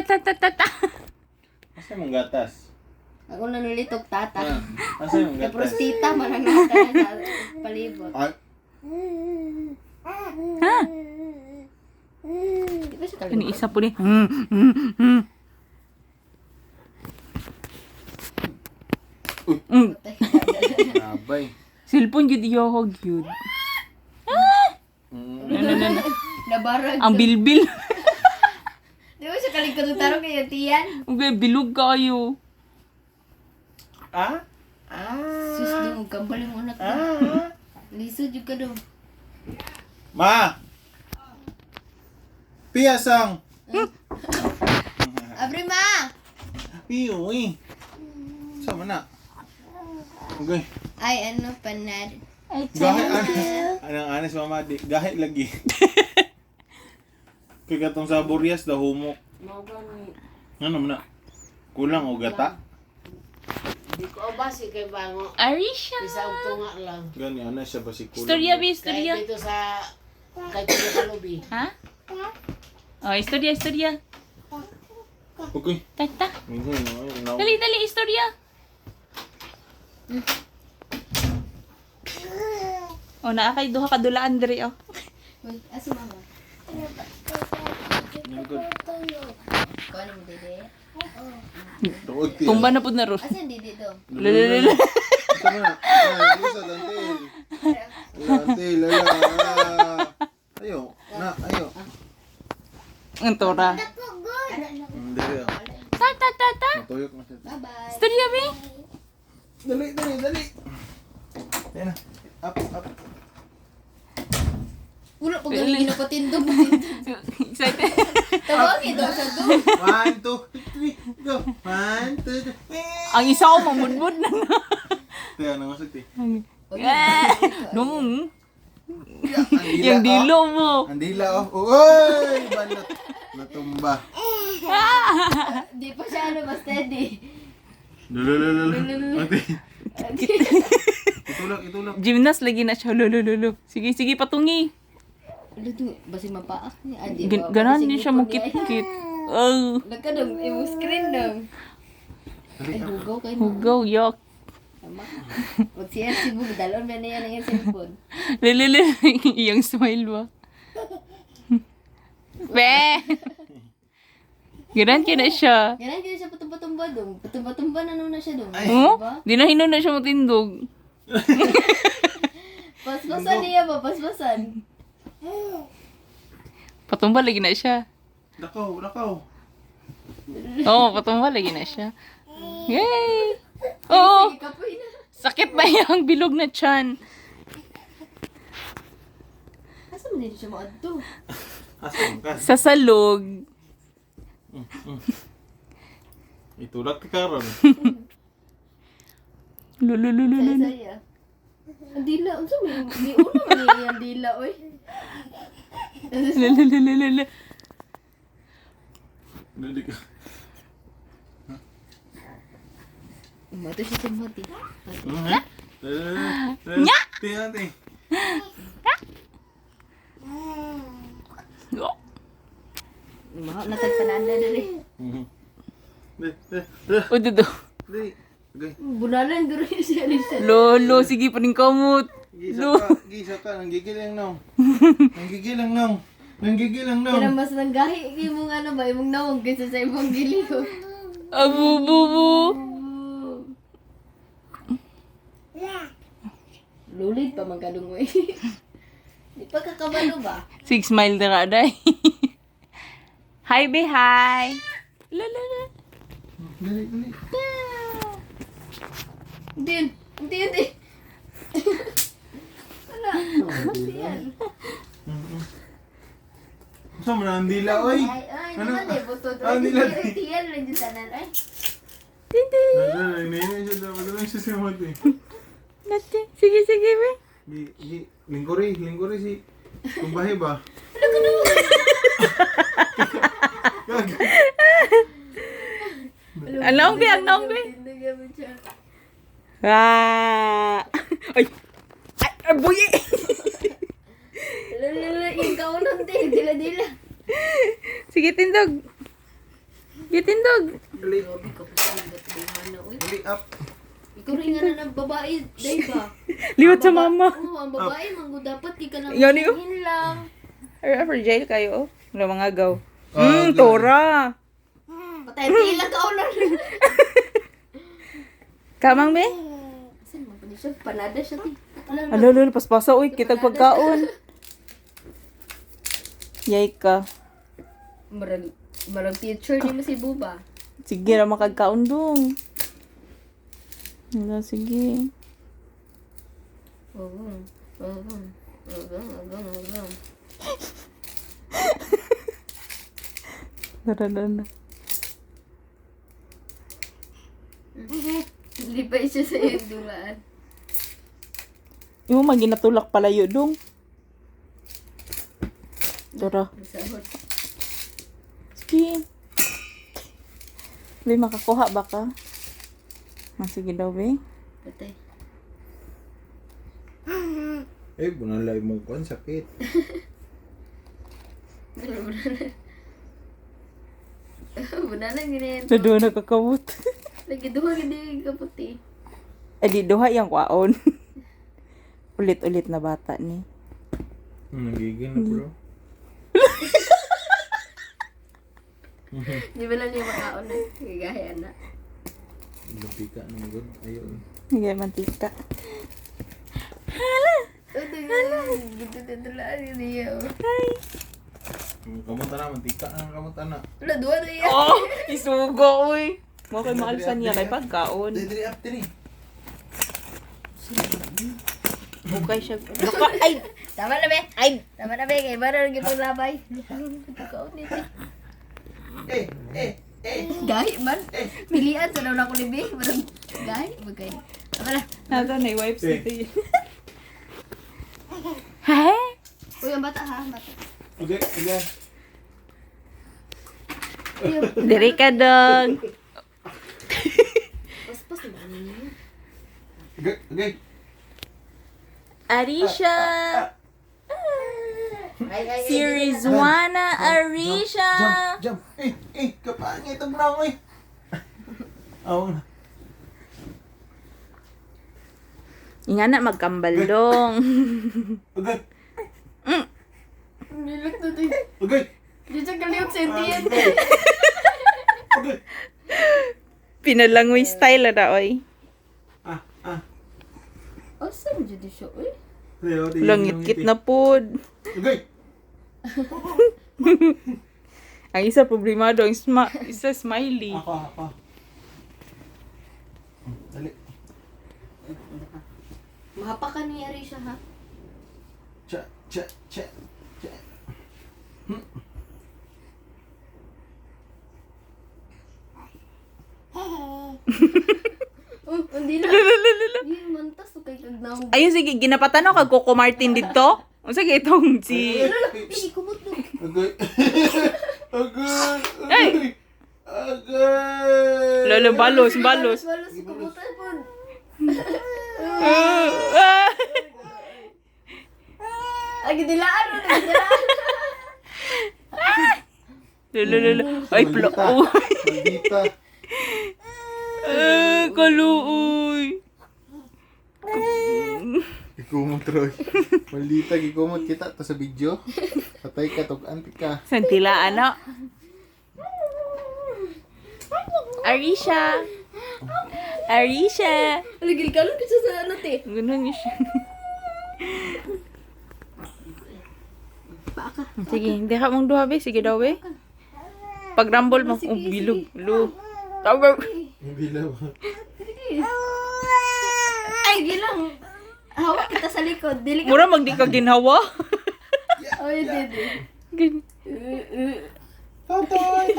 ta. Asa mong gatas? Ako nanulitok tata. Asa mong Kay gatas? prostita mananata na sa palibot. Ay, Ha? Di ba siya Kani kalibot? isa po ni. abay. Cellphone jud yohog yun. Nabarag. Ang bilbil. Di ba siya kaligtad ng tarong kay tiyan? Okay, bilog kayo. Ah? Sus, di mo kambal yung unak mo. Lisod yung ka daw. Ma! Piyasang! Abre ma! Piyo eh. Sama na. Okay. Ay, ano panad? Ay, Gahit anong anis mama di. Gahit lagi. Kaya katong sa Boreas da humok. Ano man na? Kulang o gata? Di ko basi kay bango. Arisha. Isa og tunga lang. Gani ana siya ba si kulang? Istorya ba, Kay istorya? dito sa kay Tito Kalubi. Ha? Oh, istorya. Okay. Tata. Minsan no. Dali, istorya. Oh, naa kay duha ka dulaan diri oh. Uy, aso mama. Kuha mo dede. Tuod ti. Tumba na pud na ron. Asa yung dede daw? Lelelele. Sama na. Ay, isa dantil. Dantil ala. Ayo, na ayo. Ang tora. Dali. Ta. Matuyok na siya. Bye-bye. Istorya be. Dali. Yan na. Up. Wala pa galing ginapatindog. Excited. Tawagin daw sa do. 1, 2, 3, go. 1, 2, 3. Ang isa ko mamudmud na. Kaya nang masakti. Nung. Yung dilo mo. Ang dila oh. Uy! Balot. Natumba. Di pa siya ano, mas steady. Lulululul. Mati. Itulak. Gymnast lagi na siya. Lulululu. Sige, patungi. Ano to? Basi mapaak niya. Ah, di ba? Ganan Basi niya siya ngipon mukit-kit. Oh. Lagka dong, imong screen dong. Ay, hugaw kayo. Hugaw, yok. Tama. Mag-CRC mo, dalon ba na yan ang iyong cellphone? Lululu. Iyang smile ba? Be! Ganan ka na siya. Ganan kaya siya patumba-tumba dong. Patumba-tumba na nun na siya dong. Oh? Diba? Di na hinon na siya matindog. Paspasan niya ba? Paspasan. Patumba lagi na siya. Lakaw. Oo, patumba lagi na siya. Yay! Oo! Ikapoy na. Sakit na yung bilog na tiyan. Asa mo din siya maadto? Asam ka. Sa salog. Itulak ti karon. Lululululu. Saya. Ang dila. Ang sabi, di una man niya ang dila, oy. Lululululu. Dali ka. Mato siya sa mati. Nya! Ti. Mahal na tagpananda na rin. O, dudo. Dali. Okay. Bunalan duro siya rin siya. Lolo, sige pa rin kamot. Gisa ka. Nanggigilang naw. Nanggigilang naw. Kaya mas nanggahi imong ano ba, imong nawag kaysa sa imong giliw. Abububu. Lulit pa man kadung eh. Di pa kakabalo ba? Sig smile na ka, day. Hi, be, hi. Lala. Dali. Hindi. Wala. Yan. Saan mo na ang dila, oy? Ay, naman eh. Buto doon. Ah, nila. Tiyan lang dyan tanan. Ay. Naiinay siya. Magalang siya siya mati. Sige, be. Linggori si kumbahe ba? Ang naong be. Ay, buyi. Lala, ikaw nun din. Dila. Sige, tindog. Gitindog. Dali. Grabe ka pa sa mga tadimana, uy. Dali up. Ikaw rin nga na ng babae, day ba? Liwat sa mama. Oo, ang babae, manggo dapat di ka na Yan yun. mahihin lang. For jail kayo. Wala mga gaw. Ah, Tora. Patay tila ka ulan. Kamang be? Saan mo pa siya? Panada siya, ti. Alam Alo, lolo, paspasa. Uy, kitag pagkaon. Yay ka. Marag teacher ni mo si Buba. Sige na makagkaon dong. Wala, sige. Oo. Darana. Lipay siya sa iyong dulaan. Yung maginatulak palayo dong. Tora. Masahod. Sige. Be, makakuha ba ka? Sige daw, be. Patay. Eh, bunalay mo ko, sakit. Bunalan ganyan. Naduha na kakawot. Lagi duha gini kaputi. Di duha yung kwaon. Ulit-ulit na bata ni. Nagiging na bro. Di ba lang yung makaon na? Gagaya na. Lupi ka naman good. Ayun. Higay mantika. Ito nga. Gito na dulaan niya. Kamunta na, mantika na kamunta na. Wala, duha na yan. Oh, isugo, uy. Mo kay maalsan niya kay pagkaon. Dali up dali. Bukay siya. Baka, ay! Tama na, be. Ay! Tama na, be. Kaya ba na naging paglabay? Pagkaon nito. Gahi man. Pilihan sa daw na ko ni be. Marang gahi. Bagay. Tama na. Nata na wipes dito yun. Hey! Uy, ang bata ha. Ang bata. Okay, okay. Diri ka dong. Pas-pas na ba niya? Okay, okay. Arisha! Series 1 na Arisha! Jump. Kapangit ang brown eh. Awang na. Nga na magkambal dong. Okay. Nilak na din. Okay. Di siya kaliot sa Indian. Okay. Pinalangoy style na oy. Oh, saan dyan di siya? Uy. Langit-kit na pod. Okay. Ang isa problemado, ang isa smiley. Ako. Dali. Mahapakan ni Arisha ha. Cha. Oh, hindi na. Hindi mantas. Okay, kagnaw. Ayun sige, ginapatan ako kag Coco Martin dito. O sige, itong si... Hindi, kumot mo. Okay. Ay! Lolo, balos. Balos, kumutan po. Ay, gidilaan mo. Lolo. Ay, plo. Maldita. Kaluoy. Ikumot, Troy. Maldita, ikumot kita. Ta sa video. Patay ka, tog-anti ka. Santila, ano? Arisha. Aligil ka lang kasi sa ano, te. Ganun niya siya. Baka. Sige, hindi ka mong duha, be. Sige daw, be. Pag rumble mo, bilog. Tawag. Hindi lang. Ay, gilang. Hawak kita sa likod. Dili ka. Mura magdi ka ginhawa. Ay, dede. Gan- Totoy.